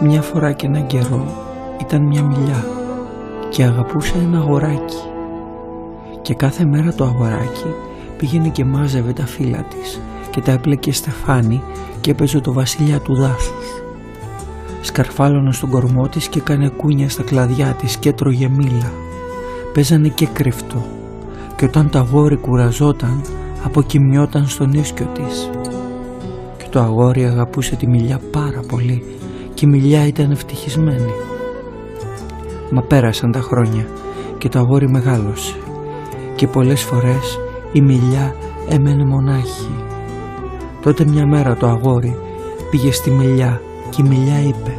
Μια φορά και έναν καιρό ήταν μια Μιλιά και αγαπούσε ένα αγοράκι. Και κάθε μέρα το αγοράκι πήγαινε και μάζευε τα φύλλα της και τα έπλεκε στεφάνι και έπαιζε το βασιλιά του δάσους. Σκαρφάλωνε στον κορμό της και έκανε κούνια στα κλαδιά της και έτρωγε μήλα. Παίζανε και κρυφτό και όταν το αγόρι κουραζόταν αποκοιμιόταν στον ίσκιο της. Και το αγόρι αγαπούσε τη Μιλιά πάρα πολύ και η Μιλιά ήταν ευτυχισμένη. Μα πέρασαν τα χρόνια και το αγόρι μεγάλωσε και πολλές φορές η Μιλιά έμενε μονάχη. Τότε μια μέρα το αγόρι πήγε στη Μιλιά και η Μιλιά είπε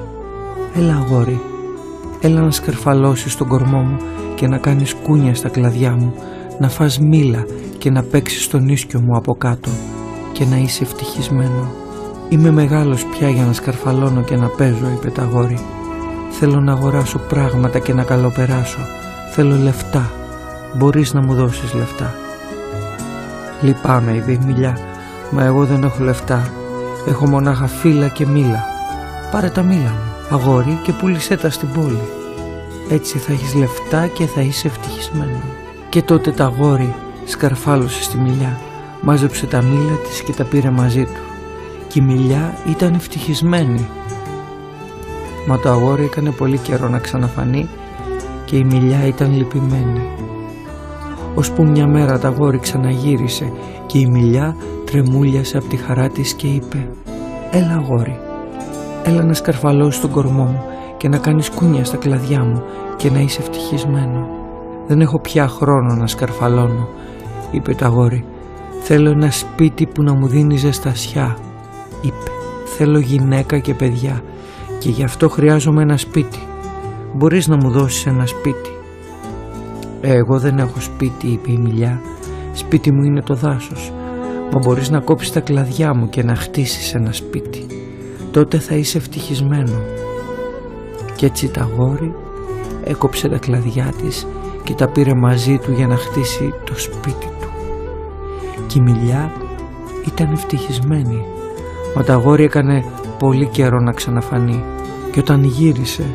«Έλα αγόρι, έλα να σκαρφαλώσεις τον κορμό μου και να κάνεις κούνια στα κλαδιά μου, να φας μήλα και να παίξεις στον ίσκιο μου από κάτω και να είσαι ευτυχισμένο». «Είμαι μεγάλος πια για να σκαρφαλώνω και να παίζω», είπε το αγόρι. «Θέλω να αγοράσω πράγματα και να καλοπεράσω. Θέλω λεφτά. Μπορείς να μου δώσεις λεφτά?» «Λυπάμαι», είπε η Μιλιά, «μα εγώ δεν έχω λεφτά. Έχω μονάχα φύλλα και μήλα. Πάρε τα μήλα μου, αγόρι, και πούλησέ τα στην πόλη. Έτσι θα έχεις λεφτά και θα είσαι ευτυχισμένο». Και τότε το αγόρι σκαρφάλωσε στη Μιλιά, μάζεψε τα μήλα της και τα πήρε μαζί του. Και η Μιλιά ήταν ευτυχισμένη. Μα το αγόρι έκανε πολύ καιρό να ξαναφανεί και η Μιλιά ήταν λυπημένη. Ώσπου μια μέρα το αγόρι ξαναγύρισε και η Μιλιά τρεμούλιασε από τη χαρά της και είπε «Έλα αγόρι, έλα να σκαρφαλώσεις τον κορμό μου και να κάνεις κούνια στα κλαδιά μου και να είσαι ευτυχισμένο». «Δεν έχω πια χρόνο να σκαρφαλώνω», είπε το αγόρι. «Θέλω ένα σπίτι που να μου δίνει ζεστασιά», είπε. «Θέλω γυναίκα και παιδιά και γι' αυτό χρειάζομαι ένα σπίτι. Μπορείς να μου δώσεις ένα σπίτι?» «Εγώ δεν έχω σπίτι», είπε η Μιλιά. «Σπίτι μου είναι το δάσος. Μα μπορείς να κόψεις τα κλαδιά μου και να χτίσεις ένα σπίτι. Τότε θα είσαι ευτυχισμένο». Κι έτσι το αγόρι έκοψε τα κλαδιά της και τα πήρε μαζί του για να χτίσει το σπίτι του. Και η Μιλιά ήταν ευτυχισμένη. Μα το αγόρι έκανε πολύ καιρό να ξαναφανεί και όταν γύρισε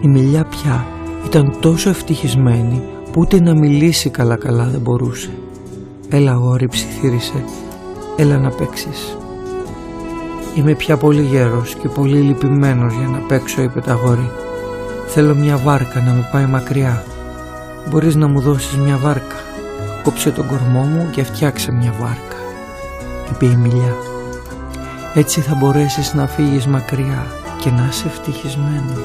η Μιλιά πια ήταν τόσο ευτυχισμένη που ούτε να μιλήσει καλά δεν μπορούσε. «Έλα αγόρι», ψιθύρισε, «έλα να παίξεις». «Είμαι πια πολύ γέρος και πολύ λυπημένος για να παίξω», είπε το αγόρι. «Θέλω μια βάρκα να μου πάει μακριά. Μπορείς να μου δώσεις μια βάρκα? Κόψε τον κορμό μου και φτιάξε μια βάρκα», είπε η Μιλιά. «Έτσι θα μπορέσεις να φύγεις μακριά και να είσαι ευτυχισμένο».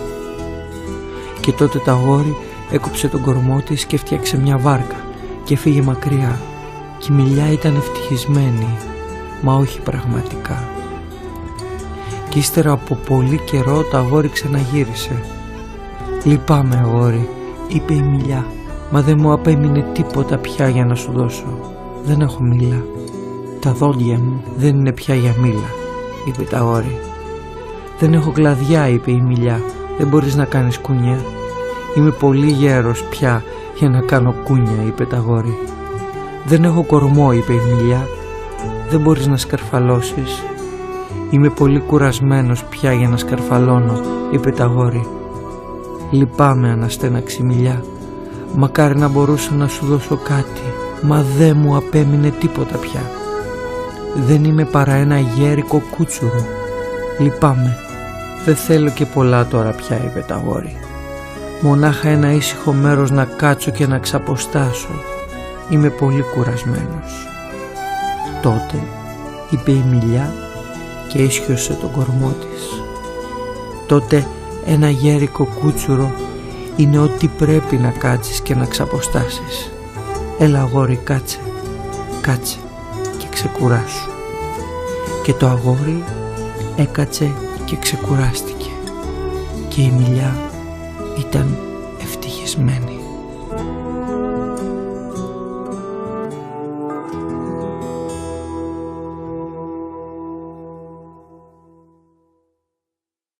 Και τότε το αγόρι έκοψε τον κορμό της και φτιάξε μια βάρκα και φύγε μακριά. Και η Μιλιά ήταν ευτυχισμένη, μα όχι πραγματικά. Και ύστερα από πολύ καιρό το αγόρι ξαναγύρισε. «Λυπάμαι αγόρι», είπε η Μιλιά, «μα δεν μου απέμεινε τίποτα πια για να σου δώσω. Δεν έχω μήλα. Τα δόντια μου δεν είναι πια για μήλα», είπε το αγόρι. «Δεν έχω κλαδιά», είπε η Μιλιά, «δεν μπορείς να κάνεις κούνια». «Είμαι πολύ γέρος πια για να κάνω κούνια», είπε το αγόρι. «Δεν έχω κορμό», είπε η Μιλιά, «δεν μπορείς να σκαρφαλώσεις». «Είμαι πολύ κουρασμένος πια για να σκαρφαλώνω», είπε το αγόρι. «Λυπάμαι», αναστέναξε η Μιλιά, «μακάρι να μπορούσα να σου δώσω κάτι, μα δεν μου απέμεινε τίποτα πια. Δεν είμαι παρά ένα γέρικο κούτσουρο. Λυπάμαι, δεν θέλω και πολλά τώρα πια», είπε το αγόρι. «Μονάχα ένα ήσυχο μέρος να κάτσω και να ξαποστάσω. Είμαι πολύ κουρασμένος». Τότε είπε η Μιλιά και ίσχυωσε τον κορμό της. «Τότε ένα γέρικο κούτσουρο είναι ό,τι πρέπει να κάτσεις και να ξαποστάσεις. Έλα αγόρι, κάτσε και ξεκουράσου». Και το αγόρι έκατσε και ξεκουράστηκε και η Μιλιά ήταν ευτυχισμένη.